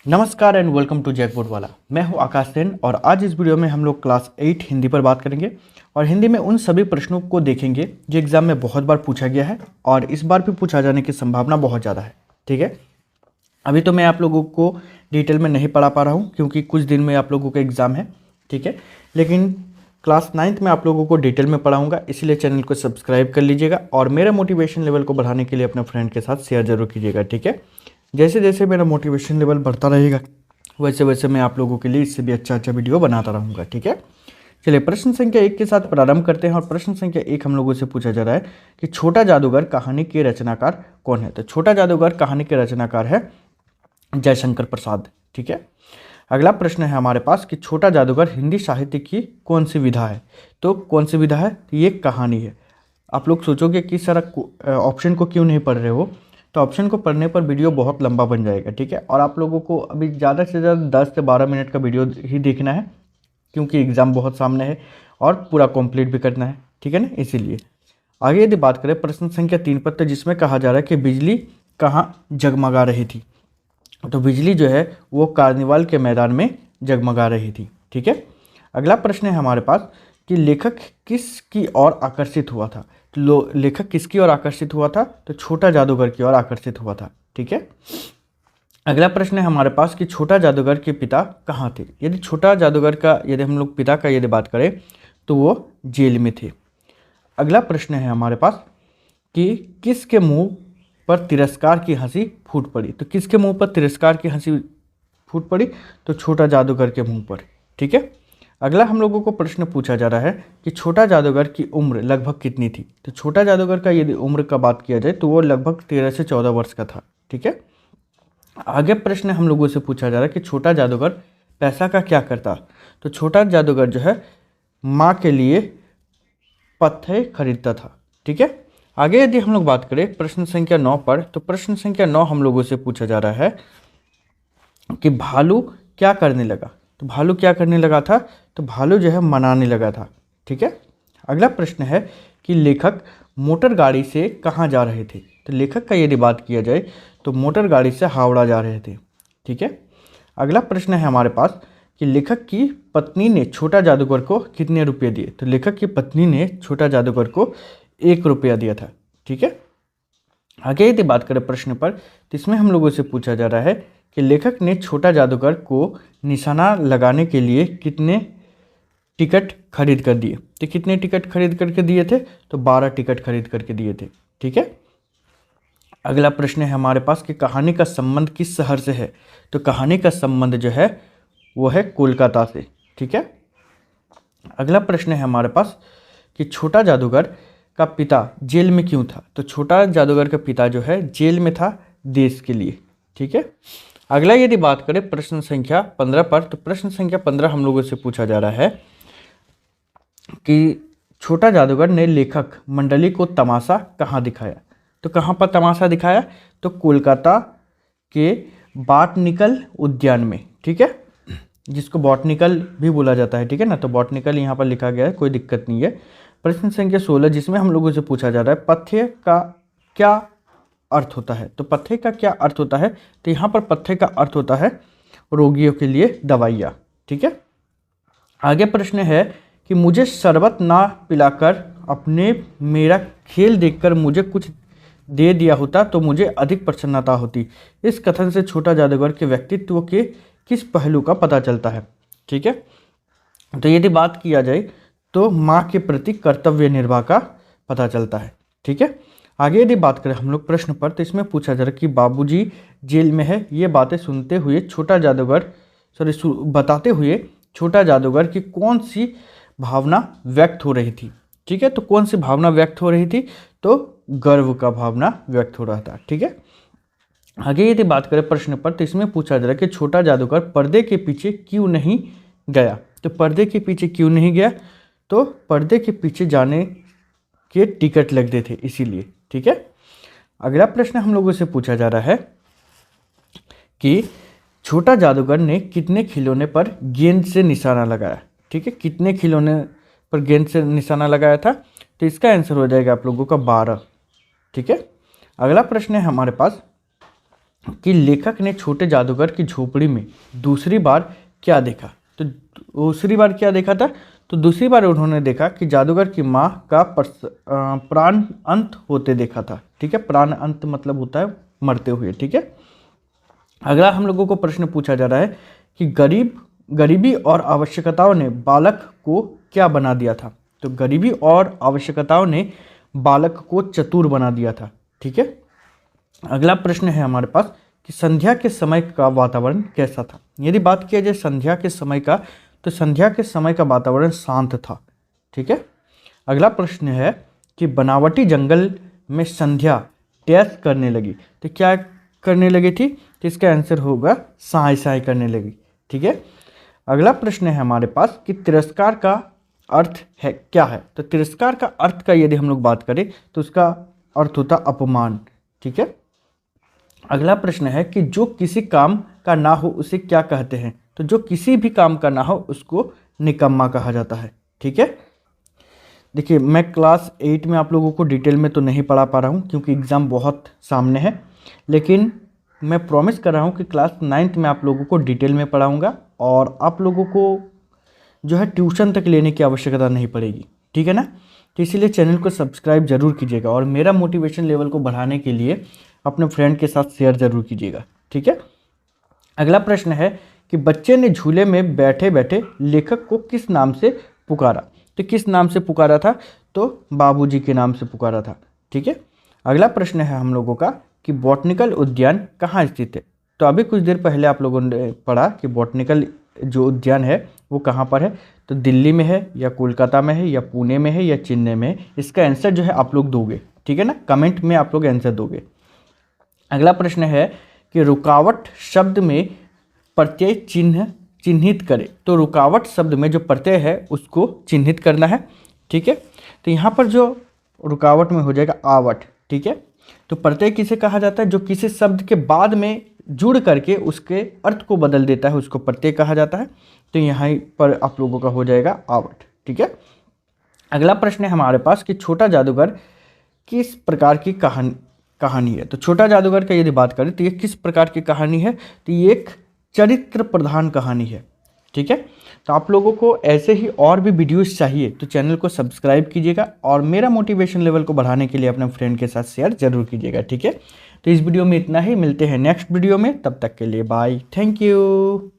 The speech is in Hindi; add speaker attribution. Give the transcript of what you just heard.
Speaker 1: नमस्कार एंड वेलकम टू जैकबोर्ड वाला। मैं हूं आकाश सेन और आज इस वीडियो में हम लोग क्लास 8 हिंदी पर बात करेंगे और हिंदी में उन सभी प्रश्नों को देखेंगे जो एग्जाम में बहुत बार पूछा गया है और इस बार भी पूछा जाने की संभावना बहुत ज़्यादा है। ठीक है, अभी तो मैं आप लोगों को डिटेल में नहीं पढ़ा पा रहा हूँ क्योंकि कुछ दिन में आप लोगों का एग्ज़ाम है। ठीक है, लेकिन क्लास 9th में आप लोगों को डिटेल में पढ़ाऊँगा, इसीलिए चैनल को सब्सक्राइब कर लीजिएगा और मेरे मोटिवेशन लेवल को बढ़ाने के लिए अपने फ्रेंड के साथ शेयर जरूर कीजिएगा। ठीक है, जैसे जैसे मेरा मोटिवेशन लेवल बढ़ता रहेगा वैसे वैसे मैं आप लोगों के लिए इससे भी अच्छा वीडियो बनाता रहूँगा। ठीक है, चलिए प्रश्न संख्या 1 के साथ प्रारंभ करते हैं और प्रश्न संख्या 1 हम लोगों से पूछा जा रहा है कि छोटा जादूगर कहानी के रचनाकार कौन है। तो छोटा जादूगर कहानी के रचनाकार है जयशंकर प्रसाद। ठीक है, अगला प्रश्न है हमारे पास कि छोटा जादूगर हिंदी साहित्य की कौन सी विधा है। तो कौन सी विधा है, तो ये कहानी है। आप लोग सोचोगे कि सर ऑप्शन को क्यों नहीं पढ़ रहे हो, तो ऑप्शन को पढ़ने पर वीडियो बहुत लंबा बन जाएगा। ठीक है, और आप लोगों को अभी ज़्यादा से ज़्यादा 10 से 12 मिनट का वीडियो ही देखना है क्योंकि एग्ज़ाम बहुत सामने है और पूरा कंप्लीट भी करना है। ठीक है ना, इसीलिए आगे यदि बात करें प्रश्न संख्या 3 पर, तो जिसमें कहा जा रहा है कि बिजली कहाँ जगमगा रही थी। तो बिजली जो है वो कार्निवाल के मैदान में जगमगा रही थी। ठीक है, अगला प्रश्न है हमारे पास कि लेखक किसकी ओर आकर्षित हुआ था। तो लेखक किसकी ओर आकर्षित हुआ था, तो छोटा जादूगर की ओर आकर्षित हुआ था। ठीक है, अगला प्रश्न है हमारे पास कि छोटा जादूगर के पिता कहाँ थे। यदि छोटा जादूगर का यदि हम लोग पिता का यदि बात करें तो वो जेल में थे। अगला प्रश्न है हमारे पास कि किसके मुंह पर तिरस्कार की हंसी फूट पड़ी। तो किसके मुंह पर तिरस्कार की हंसी फूट पड़ी, तो छोटा जादूगर के मुंह पर। ठीक है, अगला हम लोगों को प्रश्न पूछा जा रहा है कि छोटा जादूगर की उम्र लगभग कितनी थी। तो छोटा जादूगर का यदि उम्र का बात किया जाए तो वो लगभग 13 से 14 वर्ष का था। ठीक है, आगे प्रश्न हम लोगों से पूछा जा रहा है कि छोटा जादूगर पैसा का क्या करता। तो छोटा जादूगर जो है माँ के लिए पत्थर खरीदता था। ठीक है, आगे यदि हम लोग बात करें प्रश्न संख्या 9 पर, तो प्रश्न संख्या 9 हम लोगों से पूछा जा रहा है कि भालू क्या करने लगा। तो भालू क्या करने लगा था, तो भालू जो है मनाने लगा था। ठीक है, अगला प्रश्न है कि लेखक मोटर गाड़ी से कहाँ जा रहे थे। तो लेखक का यदि बात किया जाए तो मोटर गाड़ी से हावड़ा जा रहे थे। ठीक है, अगला प्रश्न है हमारे पास कि लेखक की पत्नी ने छोटा जादूगर को कितने रुपये दिए। तो लेखक की पत्नी ने छोटा जादूगर को 1 रुपया दिया था। ठीक है, आगे यदि बात करें प्रश्न पर, तो इसमें हम लोगों से पूछा जा रहा है कि लेखक ने छोटा जादूगर को निशाना लगाने के लिए कितने टिकट खरीद कर दिए। तो कितने टिकट खरीद करके दिए थे, तो 12 टिकट खरीद करके दिए थे। ठीक है, अगला प्रश्न है हमारे पास कि कहानी का संबंध किस शहर से है। तो कहानी का संबंध जो है वो है कोलकाता से। ठीक है, अगला प्रश्न है हमारे पास कि छोटा जादूगर का पिता जेल में क्यों था। तो छोटा जादूगर का पिता जो है जेल में था देश के लिए। ठीक है, अगला यदि बात करें प्रश्न संख्या 15 पर, तो प्रश्न संख्या 15 हम लोगों से पूछा जा रहा है कि छोटा जादूगर ने लेखक मंडली को तमाशा कहाँ दिखाया। तो कहाँ पर तमाशा दिखाया, तो कोलकाता के बॉटनिकल उद्यान में। ठीक है, जिसको बॉटनिकल भी बोला जाता है। ठीक है ना, तो बॉटनिकल यहाँ पर लिखा गया है, कोई दिक्कत नहीं है। प्रश्न संख्या 16 जिसमें हम लोगों से पूछा जा रहा है पथ्य का क्या अर्थ होता है। तो पथ्य का क्या अर्थ होता है, तो यहाँ पर पथ्य का अर्थ होता है रोगियों के लिए दवाइयाँ। ठीक है, आगे प्रश्न है कि मुझे शरबत ना पिलाकर अपने मेरा खेल देखकर मुझे कुछ दे दिया होता तो मुझे अधिक प्रसन्नता होती। इस कथन से छोटा जादूगर के व्यक्तित्व के किस पहलू का पता चलता है। ठीक है, तो यदि बात किया जाए तो माँ के प्रति कर्तव्य निर्वाह का पता चलता है। ठीक है, आगे यदि बात करें हम लोग प्रश्न पर, तो इसमें पूछा जा रहा है कि बाबूजी जेल में है। ये बातें सुनते हुए छोटा जादूगर बताते हुए छोटा जादूगर की कौन सी भावना व्यक्त हो रही थी। ठीक है, तो कौन सी भावना व्यक्त हो रही थी, तो गर्व का भावना व्यक्त हो रहा था। ठीक है, आगे यदि बात करें प्रश्न पर, तो इसमें पूछा जा रहा है कि छोटा जादूगर पर्दे के पीछे क्यों नहीं गया। तो पर्दे के पीछे क्यों नहीं गया, तो पर्दे के पीछे जाने के टिकट लगते थे इसीलिए। ठीक है, अगला प्रश्न हम लोगों से पूछा जा रहा है कि छोटा जादूगर ने कितने खिलौने पर गेंद से निशाना लगाया। ठीक है, कितने खिलौने पर गेंद से निशाना लगाया था, तो इसका आंसर हो जाएगा आप लोगों का 12। ठीक है, अगला प्रश्न है हमारे पास कि लेखक ने छोटे जादूगर की झोपड़ी में दूसरी बार क्या देखा। तो दूसरी बार क्या देखा था? तो दूसरी बार उन्होंने देखा कि जादूगर की माँ का प्राण अंत होते देखा था। ठीक है, प्राण अंत मतलब होता है मरते हुए। ठीक है, अगला हम लोगों को प्रश्न पूछा जा रहा है कि गरीबी और आवश्यकताओं ने बालक को क्या बना दिया था। तो गरीबी और आवश्यकताओं ने बालक को चतुर बना दिया था। ठीक है, अगला प्रश्न है हमारे पास कि संध्या के समय का वातावरण कैसा था। यदि बात किया जाए संध्या के समय का, तो संध्या के समय का वातावरण शांत था। ठीक है, अगला प्रश्न है कि बनावटी जंगल में संध्या टैस करने लगी। तो क्या करने लगी थी? तो इसका आंसर होगा साय साय करने लगी। ठीक है, अगला प्रश्न है हमारे पास कि तिरस्कार का अर्थ है क्या है। तो तिरस्कार का अर्थ का यदि हम लोग बात करें तो उसका अर्थ होता अपमान। ठीक है, अगला प्रश्न है कि जो किसी काम का ना हो उसे क्या कहते हैं। तो जो किसी भी काम का ना हो उसको निकम्मा कहा जाता है। ठीक है, देखिए मैं क्लास 8 में आप लोगों को डिटेल में तो नहीं पढ़ा पा रहा हूँ क्योंकि एग्ज़ाम बहुत सामने है, लेकिन मैं प्रॉमिस कर रहा हूँ कि क्लास 9th में आप लोगों को डिटेल में पढ़ाऊँगा और आप लोगों को जो है ट्यूशन तक लेने की आवश्यकता नहीं पड़ेगी। ठीक है ना, तो इसीलिए चैनल को सब्सक्राइब जरूर कीजिएगा और मेरा मोटिवेशन लेवल को बढ़ाने के लिए अपने फ्रेंड के साथ शेयर जरूर कीजिएगा। ठीक है, अगला प्रश्न है कि बच्चे ने झूले में बैठे बैठे लेखक को किस नाम से पुकारा। तो किस नाम से पुकारा था? तो बाबूजी के नाम से पुकारा था। ठीक है, अगला प्रश्न है हम लोगों का कि बॉटनिकल उद्यान कहाँ स्थित है। तो अभी कुछ देर पहले आप लोगों ने पढ़ा कि बॉटनिकल जो उद्यान है वो कहाँ पर है। तो दिल्ली में है या कोलकाता में है या पुणे में है या चेन्नई में है। इसका आंसर जो है आप लोग दोगे। ठीक है ना, कमेंट में आप लोग आंसर दोगे। अगला प्रश्न है कि रुकावट शब्द में प्रत्यय चिन्हित करें। तो रुकावट शब्द में जो प्रत्यय है उसको चिन्हित करना है। ठीक है, तो यहाँ पर जो रुकावट में हो जाएगा आवट। ठीक है, तो प्रत्यय किसे कहा जाता है? जो किसी शब्द के बाद में जुड़ करके उसके अर्थ को बदल देता है उसको प्रत्यय कहा जाता है। तो यहाँ पर आप लोगों का हो जाएगा आवट। ठीक है, अगला प्रश्न है हमारे पास कि छोटा जादूगर किस प्रकार की कहानी है। तो छोटा जादूगर का यदि बात करें तो ये किस प्रकार की कहानी है? तो ये एक चरित्र प्रधान कहानी है। ठीक है, तो आप लोगों को ऐसे ही और भी वीडियोस चाहिए तो चैनल को सब्सक्राइब कीजिएगा और मेरा मोटिवेशन लेवल को बढ़ाने के लिए अपने फ्रेंड के साथ शेयर जरूर कीजिएगा। ठीक है, तो इस वीडियो में इतना ही, मिलते हैं नेक्स्ट वीडियो में, तब तक के लिए बाय, थैंक यू।